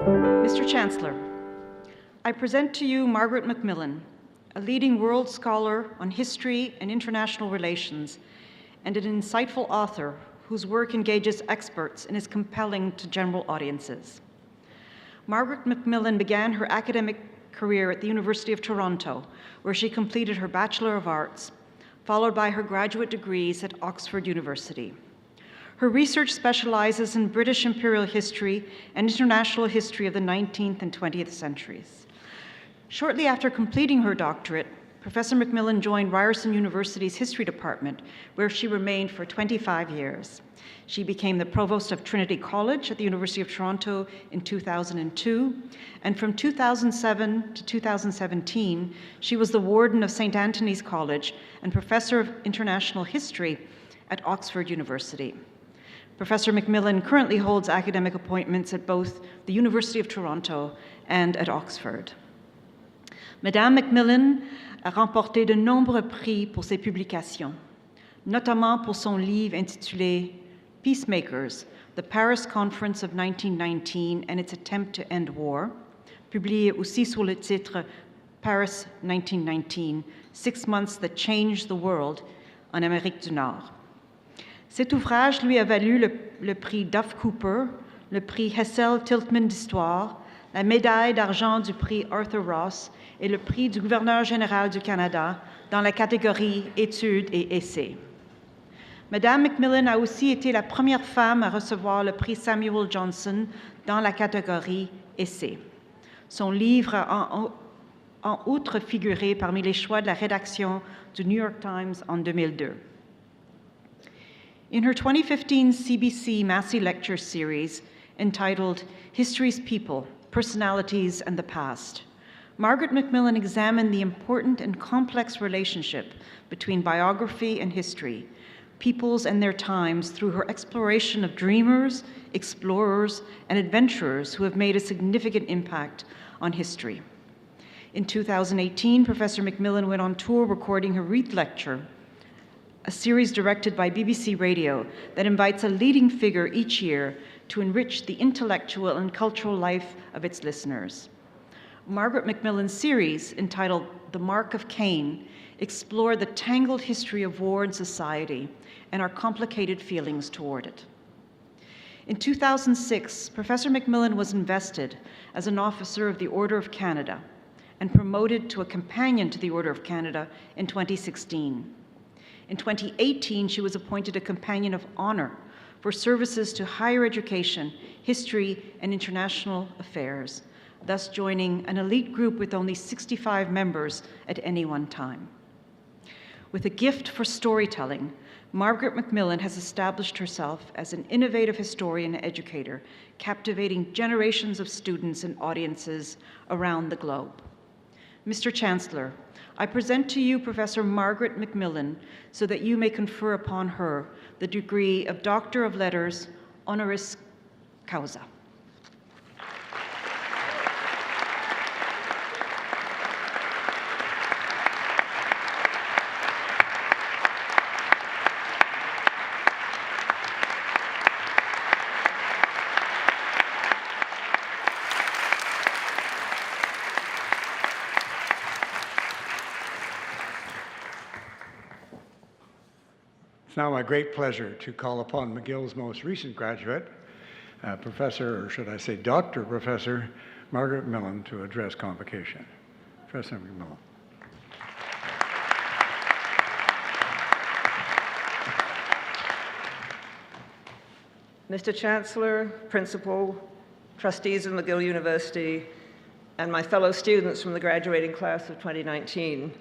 Mr. Chancellor, I present to you Margaret Macmillan, a leading world scholar on history and international relations, and an insightful author whose work engages experts and is compelling to general audiences. Margaret Macmillan began her academic career at the University of Toronto, where she completed her Bachelor of Arts, followed by her graduate degrees at Oxford University. Her research specializes in British imperial history and international history of the 19th and 20th centuries. Shortly after completing her doctorate, Professor Macmillan joined Ryerson University's History Department, where she remained for 25 years. She became the Provost of Trinity College at the University of Toronto in 2002, and from 2007 to 2017, she was the Warden of St. Anthony's College and Professor of International History at Oxford University. Professor Macmillan currently holds academic appointments at both the University of Toronto and at Oxford. Madame Macmillan a remporté de nombreux prix pour ses publications, notamment pour son livre intitulé Peacemakers, the Paris Conference of 1919 and its Attempt to End War, publié aussi sous le titre Paris 1919, 6 Months That Changed the World en Amérique du Nord. Cet ouvrage lui a valu le prix Duff Cooper, le prix Hessel-Tiltman d'Histoire, la médaille d'argent du prix Arthur Ross et le prix du gouverneur général du Canada dans la catégorie Études et Essais. Madame Macmillan a aussi été la première femme à recevoir le prix Samuel Johnson dans la catégorie Essais. Son livre a en outre figuré parmi les choix de la rédaction du New York Times en 2002. In her 2015 CBC Massey Lecture Series entitled History's People, Personalities and the Past, Margaret Macmillan examined the important and complex relationship between biography and history, peoples and their times, through her exploration of dreamers, explorers, and adventurers who have made a significant impact on history. In 2018, Professor Macmillan went on tour recording her Wreath Lecture, a series directed by BBC Radio that invites a leading figure each year to enrich the intellectual and cultural life of its listeners. Margaret Macmillan's series, entitled The Mark of Cain, explored the tangled history of war and society and our complicated feelings toward it. In 2006, Professor Macmillan was invested as an officer of the Order of Canada and promoted to a companion to the Order of Canada in 2016. In 2018, she was appointed a Companion of Honor for services to higher education, history, and international affairs, thus joining an elite group with only 65 members at any one time. With a gift for storytelling, Margaret Macmillan has established herself as an innovative historian and educator, captivating generations of students and audiences around the globe. Mr. Chancellor, I present to you Professor Margaret Macmillan so that you may confer upon her the degree of Doctor of Letters, honoris causa. It's now my great pleasure to call upon McGill's most recent graduate, Professor, or should I say Dr. Professor Margaret Macmillan, to address convocation. Professor Macmillan. Mr. Chancellor, Principal, trustees of McGill University, and my fellow students from the graduating class of 2019,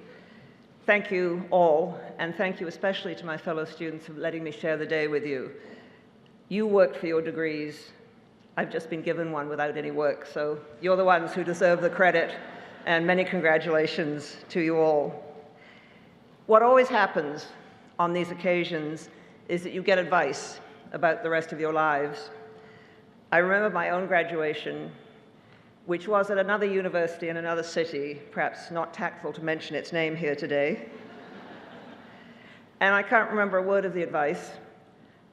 thank you all, and thank you especially to my fellow students for letting me share the day with you. You worked for your degrees. I've just been given one without any work, so you're the ones who deserve the credit, and many congratulations to you all. What always happens on these occasions is that you get advice about the rest of your lives. I remember my own graduation, which was at another university in another city, perhaps not tactful to mention its name here today. And I can't remember a word of the advice,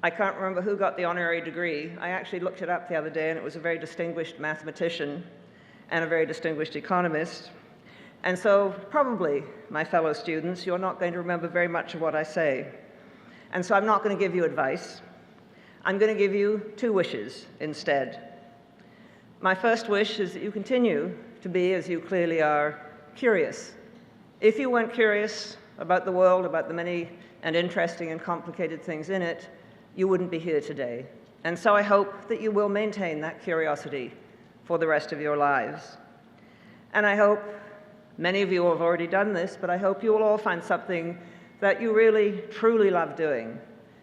I can't remember who got the honorary degree. I actually looked it up the other day, and it was a very distinguished mathematician and a very distinguished economist. And so probably, my fellow students, you're not going to remember very much of what I say. And so I'm not going to give you advice. I'm going to give you 2 wishes instead. My first wish is that you continue to be, as you clearly are, curious. If you weren't curious about the world, about the many and interesting and complicated things in it, you wouldn't be here today. And so I hope that you will maintain that curiosity for the rest of your lives. And I hope, many of you have already done this, but I hope you will all find something that you really, truly love doing.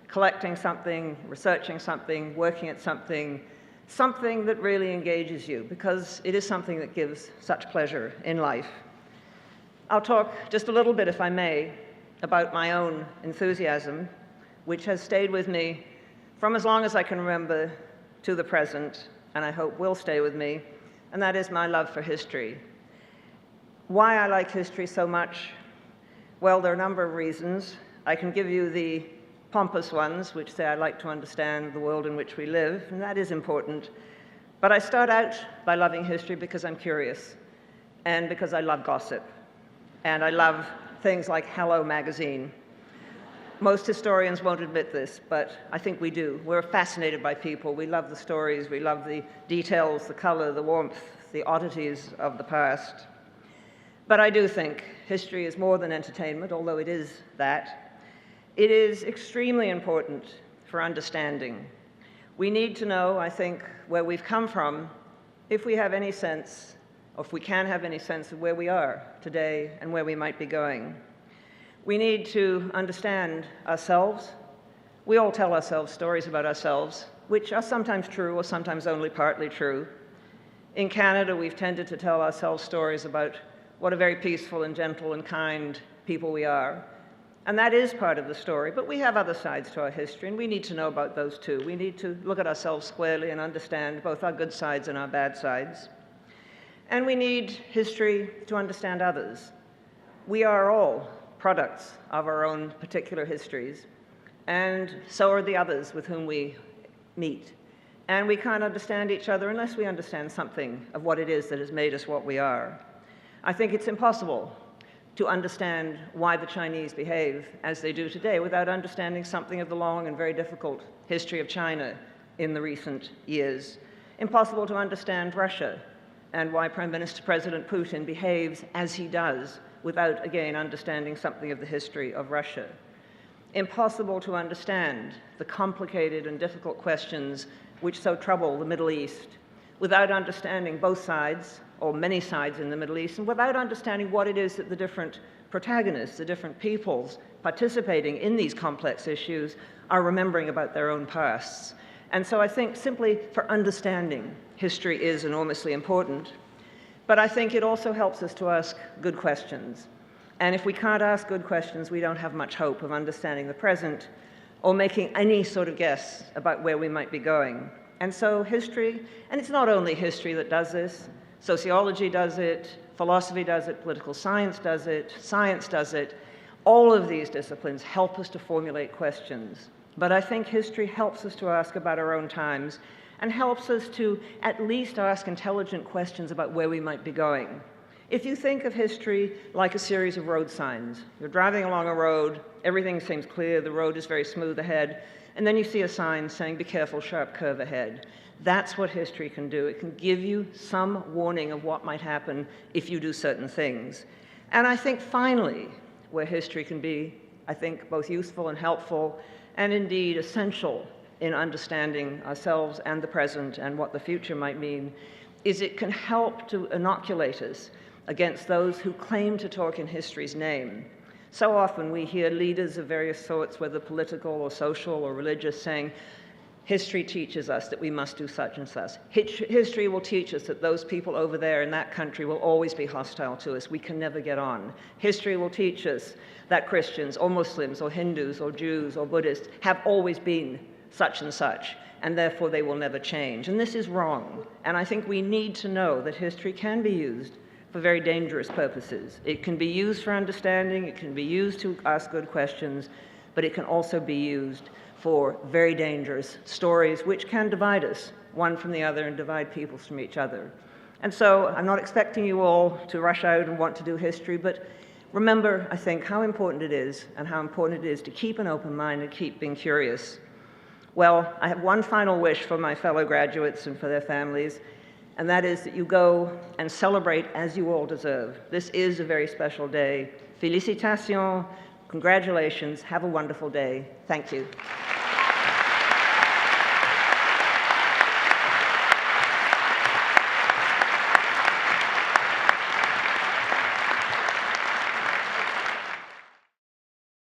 Collecting something, researching something, working at something, something that really engages you, because it is something that gives such pleasure in life. I'll talk just a little bit, if I may, about my own enthusiasm, which has stayed with me from as long as I can remember to the present, and I hope will stay with me, and that is my love for history. Why I like history so much? Well, there are a number of reasons. I can give you the pompous ones, which say I like to understand the world in which we live, and that is important. But I start out by loving history because I'm curious, and because I love gossip, and I love things like Hello magazine. Most historians won't admit this, but I think we do. We're fascinated by people. We love the stories. We love the details, the color, the warmth, the oddities of the past. But I do think history is more than entertainment, although it is that. It is extremely important for understanding. We need to know, I think, where we've come from if we have any sense, or if we can have any sense of where we are today and where we might be going. We need to understand ourselves. We all tell ourselves stories about ourselves, which are sometimes true or sometimes only partly true. In Canada, we've tended to tell ourselves stories about what a very peaceful and gentle and kind people we are. And that is part of the story, but we have other sides to our history, and we need to know about those too. We need to look at ourselves squarely and understand both our good sides and our bad sides. And we need history to understand others. We are all products of our own particular histories, and so are the others with whom we meet. And we can't understand each other unless we understand something of what it is that has made us what we are. I think it's impossible to understand why the Chinese behave as they do today without understanding something of the long and very difficult history of China in the recent years. Impossible to understand Russia and why Prime Minister President Putin behaves as he does without, again, understanding something of the history of Russia. Impossible to understand the complicated and difficult questions which so trouble the Middle East without understanding both sides, or many sides in the Middle East, and without understanding what it is that the different protagonists, the different peoples participating in these complex issues are remembering about their own pasts. And so I think simply for understanding history is enormously important. But I think it also helps us to ask good questions. And if we can't ask good questions, we don't have much hope of understanding the present or making any sort of guess about where we might be going. And so history, and it's not only history that does this, sociology does it, philosophy does it, political science does it, science does it. All of these disciplines help us to formulate questions. But I think history helps us to ask about our own times and helps us to at least ask intelligent questions about where we might be going. If you think of history like a series of road signs, you're driving along a road, everything seems clear, the road is very smooth ahead, and then you see a sign saying, "Be careful, sharp curve ahead." That's what history can do. It can give you some warning of what might happen if you do certain things. And I think finally, where history can be, I think, both useful and helpful, and indeed essential in understanding ourselves and the present and what the future might mean, is it can help to inoculate us against those who claim to talk in history's name. So often we hear leaders of various sorts, whether political or social or religious, saying, history teaches us that we must do such and such. History will teach us that those people over there in that country will always be hostile to us. We can never get on. History will teach us that Christians or Muslims or Hindus or Jews or Buddhists have always been such and such, and therefore they will never change. And this is wrong. And I think we need to know that history can be used for very dangerous purposes. It can be used for understanding, it can be used to ask good questions, but it can also be used for very dangerous stories which can divide us one from the other and divide people from each other. And so I'm not expecting you all to rush out and want to do history, but remember, I think, how important it is and how important it is to keep an open mind and keep being curious. Well, I have one final wish for my fellow graduates and for their families, and that is that you go and celebrate as you all deserve. This is a very special day. Félicitations, congratulations, have a wonderful day. Thank you.